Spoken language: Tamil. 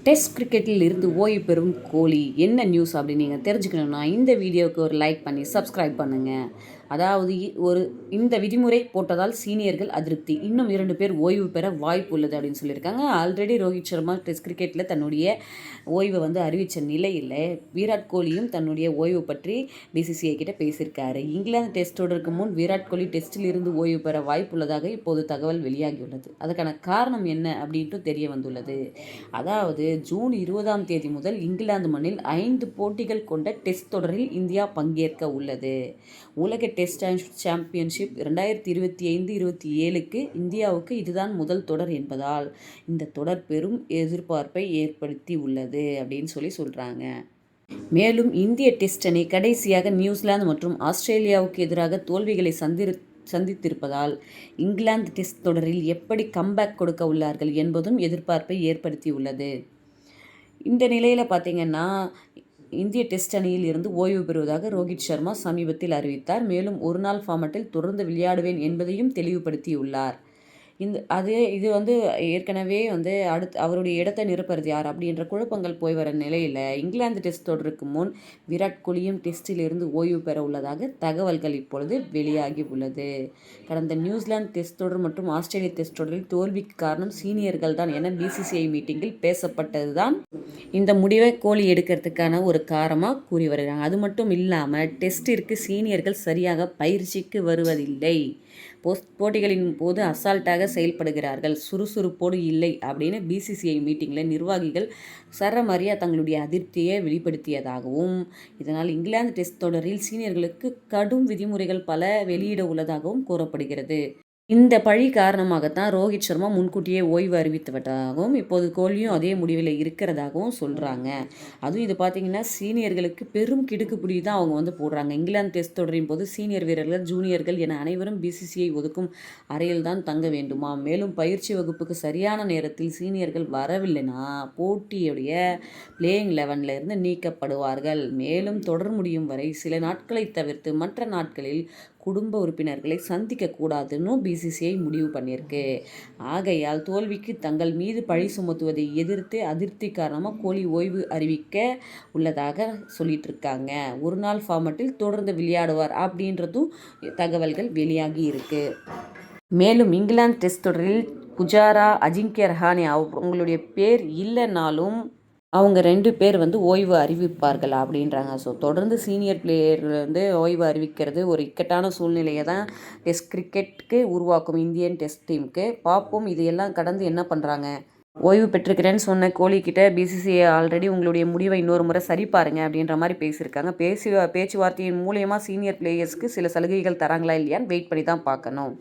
டெஸ்ட் கிரிக்கெட்டில் இருந்து ஓய்வு பெறும் கோலி என்ன நியூஸ் அப்படின்னு நீங்கள் தெரிஞ்சுக்கணுன்னா இந்த வீடியோவுக்கு ஒரு லைக் பண்ணி சப்ஸ்கிரைப் பண்ணுங்கள். அதாவது இந்த விதிமுறை போட்டதால் சீனியர்கள் அதிருப்தி, இன்னும் 2 பேர் ஓய்வு பெற வாய்ப்பு உள்ளது அப்படின்னு சொல்லியிருக்காங்க. ஆல்ரெடி ரோஹித் சர்மா டெஸ்ட் கிரிக்கெட்டில் தன்னுடைய ஓய்வை அறிவித்த நிலையில் விராட் கோலியும் தன்னுடைய ஓய்வு பற்றி பிசிசிஐ கிட்ட பேசியிருக்காரு. இங்கிலாந்து டெஸ்ட் தொடருக்கு முன் விராட் கோலி டெஸ்ட்டில் இருந்து ஓய்வு பெற வாய்ப்புள்ளதாக இப்போது தகவல் வெளியாகியுள்ளது. அதுக்கான காரணம் என்ன அப்படின்ட்டு தெரிய வந்துள்ளது. அதாவது ஜூன் 20ஆம் தேதி முதல் இங்கிலாந்து மண்ணில் 5 போட்டிகள் கொண்ட டெஸ்ட் தொடரில் இந்தியா பங்கேற்க உள்ளது. உலக டெஸ்ட் சாம்பியன்ஷிப் 2025-27க்கு இந்தியாவுக்கு இதுதான் முதல் தொடர் என்பதால் இந்த தொடர் பெரும் எதிர்பார்ப்பை ஏற்படுத்தி உள்ளது அப்படின்னு சொல்கிறாங்க. மேலும் இந்திய டெஸ்ட் அணி கடைசியாக நியூசிலாந்து மற்றும் ஆஸ்திரேலியாவுக்கு எதிராக தோல்விகளை சந்தித்திருப்பதால் இங்கிலாந்து டெஸ்ட் தொடரில் எப்படி கம்பேக் கொடுக்க உள்ளார்கள் என்பதும் எதிர்பார்ப்பை ஏற்படுத்தியுள்ளது. இந்த நிலையில் பார்த்திங்கன்னா இந்திய டெஸ்ட் அணியில் இருந்து ஓய்வு பெறுவதாக ரோஹித் சர்மா சமீபத்தில் அறிவித்தார். மேலும் ஒரு நாள் ஃபார்மட்டில் தொடர்ந்து விளையாடுவேன் என்பதையும் தெளிவுபடுத்தியுள்ளார். இது ஏற்கனவே அடுத்து அவருடைய இடத்தை நிரப்புறது யார் அப்படின்ற குழப்பங்கள் போய் வர நிலையில் இங்கிலாந்து டெஸ்ட் தொடருக்கு முன் விராட் கோலியும் டெஸ்டில் இருந்து ஓய்வு பெற உள்ளதாக தகவல்கள் இப்பொழுது வெளியாகி உள்ளது. கடந்த நியூசிலாந்து டெஸ்ட் தொடர் மற்றும் ஆஸ்திரேலிய டெஸ்ட் தொடரில் தோல்விக்கு காரணம் சீனியர்கள் தான் என பிசிசிஐ மீட்டிங்கில் பேசப்பட்டது தான் இந்த முடிவை கோலி எடுக்கிறதுக்கான ஒரு காரணமாக கூறி வருகிறாங்க. அது மட்டும் இல்லாமல் டெஸ்டிற்கு சீனியர்கள் சரியாக பயிற்சிக்கு வருவதில்லை, போட்டிகளின் போது அசால்ட்டாக செயல்படுகிறார்கள், சுறுசுறுப்போடு இல்லை அப்படின்னு பிசிசிஐ மீட்டிங்கில் நிர்வாகிகள் சரமாரியாக தங்களுடைய அதிருப்தியை வெளிப்படுத்தியதாகவும், இதனால் இங்கிலாந்து டெஸ்ட் தொடரில் சீனியர்களுக்கு கடும் விதிமுறைகள் பல வெளியிட உள்ளதாகவும் கூறப்படுகிறது. இந்த பழி காரணமாகத்தான் ரோஹித் சர்மா முன்கூட்டியே ஓய்வு அறிவித்துவிட்டதாகவும் இப்போது கோலியும் அதே முடிவில் இருக்கிறதாகவும் சொல்கிறாங்க. அதுவும் இது பார்த்திங்கன்னா சீனியர்களுக்கு பெரும் கிடுக்குப்பிடி தான் அவங்க போடுறாங்க. இங்கிலாந்து டெஸ்ட் தொடரின் போது சீனியர் வீரர்கள், ஜூனியர்கள் என அனைவரும் பிசிசிஐ ஒதுக்கும் அறையில் தான் தங்க வேண்டுமா. மேலும் பயிற்சி வகுப்புக்கு சரியான நேரத்தில் சீனியர்கள் வரவில்லைனா போட்டியுடைய பிளேயிங் 11 இருந்து நீக்கப்படுவார்கள். மேலும் தொடர் முடியும் வரை சில நாட்களை தவிர்த்து மற்ற நாட்களில் குடும்ப உறுப்பினர்களை சந்திக்கக்கூடாதுன்னு பிசிசிஐ முடிவு பண்ணியிருக்கு. ஆகையால் தோல்விக்கு தங்கள் மீது பழி சுமத்துவதை எதிர்த்து அதிருப்தி காரணமாக கோலி ஓய்வு அறிவிக்க உள்ளதாக சொல்லிட்டு இருக்காங்க. ஒரு நாள் ஃபார்மட்டில் தொடர்ந்து விளையாடுவார் அப்படின்றதும் தகவல்கள் வெளியாகி இருக்கு. மேலும் இங்கிலாந்து டெஸ்ட் தொடரில் புஜாரா, அஜிங்கிய ரஹானே அவங்களுடைய பேர் இல்லைனாலும் அவங்க 2 பேர் ஓய்வு அறிவிப்பார்கள் அப்படின்றாங்க. ஸோ தொடர்ந்து சீனியர் பிளேயர் ஓய்வு அறிவிக்கிறது ஒரு இக்கட்டான சூழ்நிலையை தான் டெஸ்ட் கிரிக்கெட்டுக்கு உருவாக்கும் இந்தியன் டெஸ்ட் டீமுக்கு. பார்ப்போம் இதையெல்லாம் கடந்து என்ன பண்ணுறாங்க. ஓய்வு பெற்றிருக்கிறேன்னு சொன்ன கோலிக்கிட்ட பிசிசிஐ ஆல்ரெடி உங்களுடைய முடிவை இன்னொரு முறை சரி பாருங்க அப்படின்ற மாதிரி பேசியிருக்காங்க. பேச்சுவார்த்தையின் மூலியமாக சீனியர் பிளேயர்ஸ்க்கு சில சலுகைகள் தராங்களா இல்லையான்னு வெயிட் பண்ணி தான் பார்க்கணும்.